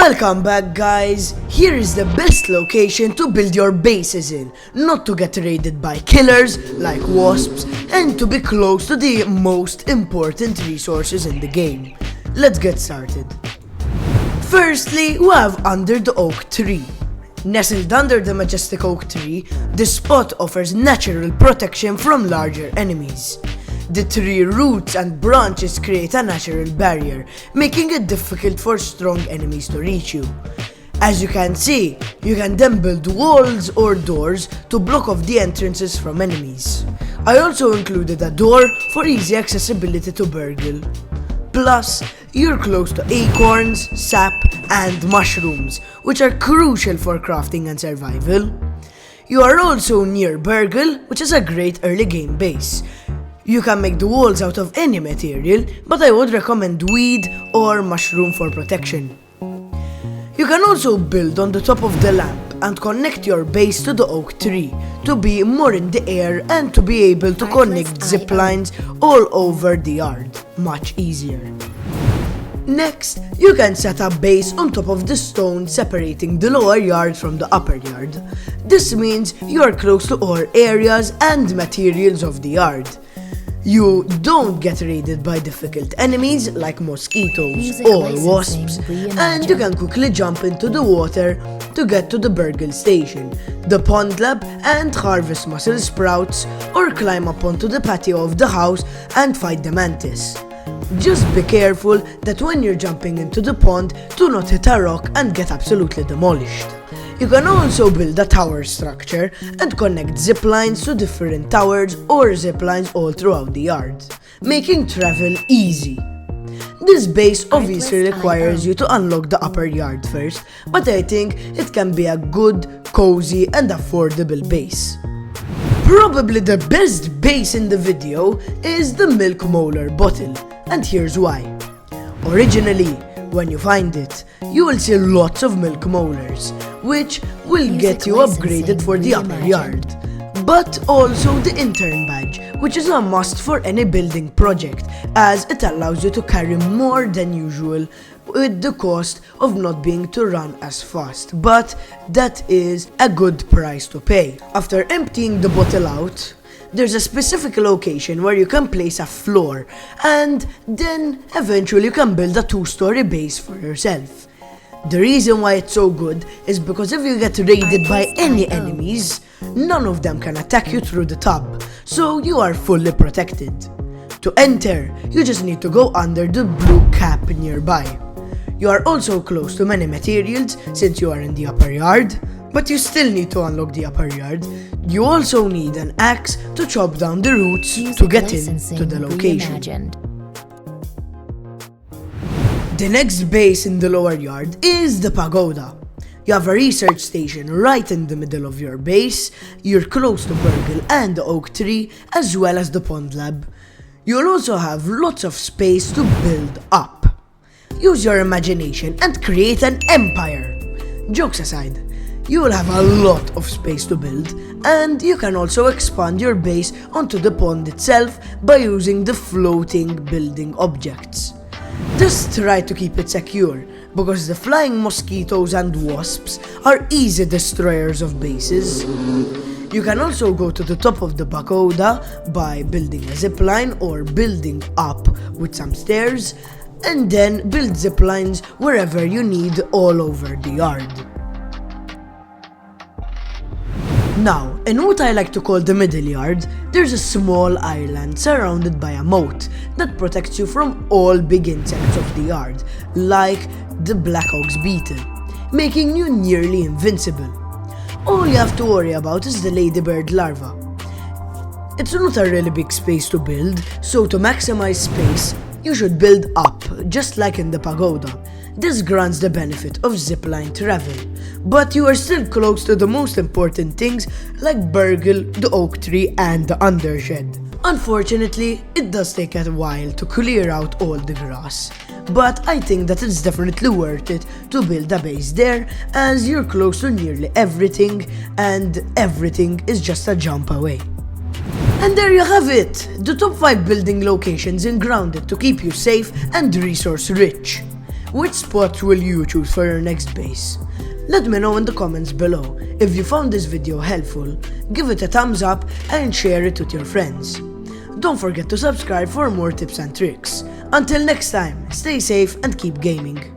Welcome back, guys. Here is the best location to build your bases in, not to get raided by killers like wasps, and to be close to the most important resources in the game. Let's get started. Firstly, we have under the oak tree. Nestled under the majestic oak tree, this spot offers natural protection from larger enemies. The tree roots and branches create a natural barrier, making it difficult for strong enemies to reach you. As you can see, you can then build walls or doors to block off the entrances from enemies. I also included a door for easy accessibility to burgle. Plus, you're close to acorns, sap, and mushrooms, which are crucial for crafting and survival. You are also near burgle, which is a great early game base. You can make the walls out of any material, but I would recommend weed or mushroom for protection. You can also build on the top of the lamp and connect your base to the oak tree to be more in the air and to be able to connect zip lines all over the yard, much easier. Next, you can set a base on top of the stone separating the lower yard from the upper yard. This means you are close to all areas and materials of the yard. You don't get raided by difficult enemies like mosquitoes or wasps, and you can quickly jump into the water to get to the burgle station, the pond lab, and harvest mussel sprouts, or climb up onto the patio of the house and fight the mantis. Just be careful that when you're jumping into the pond, do not hit a rock and get absolutely demolished. You can also build a tower structure and connect zip lines to different towers or zip lines all throughout the yard, making travel easy. This base obviously requires you to unlock the upper yard first, but I think it can be a good, cozy and affordable base. Probably the best base in the video is the milk molar bottle, and here's why. Originally, when you find it, you will see lots of milk molars, which will get you upgraded for the upper yard. But also the intern badge, which is a must for any building project, as it allows you to carry more than usual with the cost of not being to run as fast, but that is a good price to pay. After emptying the bottle out, there's a specific location where you can place a floor, and then eventually you can build a 2-story base for yourself. The reason why it's so good is because if you get raided by any enemies, none of them can attack you through the top, so you are fully protected. To enter, you just need to go under the blue cap nearby. You are also close to many materials since you are in the upper yard, but you still need to unlock the upper yard. You also need an axe to chop down the roots to get into the location. The next base in the lower yard is the Pagoda. You have a research station right in the middle of your base, you're close to burgle and the oak tree, as well as the pond lab. You'll also have lots of space to build up. Use your imagination and create an empire. Jokes aside, you will have a lot of space to build, and you can also expand your base onto the pond itself by using the floating building objects. Just try to keep it secure, because the flying mosquitoes and wasps are easy destroyers of bases. You can also go to the top of the pagoda by building a zipline or building up with some stairs, and then build ziplines wherever you need all over the yard. Now, in what I like to call the middle yard, there's a small island surrounded by a moat that protects you from all big insects of the yard, like the black ox beetle, making you nearly invincible. All you have to worry about is the ladybird larva. It's not a really big space to build, so to maximize space, you should build up, just like in the pagoda. This grants the benefit of zipline travel, but you are still close to the most important things like burgle, the oak tree, and the undershed. Unfortunately, it does take a while to clear out all the grass, but I think that it's definitely worth it to build a base there, as you're close to nearly everything, and everything is just a jump away. And there you have it, the top 5 building locations in Grounded to keep you safe and resource rich. Which spot will you choose for your next base? Let me know in the comments below. If you found this video helpful, give it a thumbs up and share it with your friends. Don't forget to subscribe for more tips and tricks. Until next time, stay safe and keep gaming.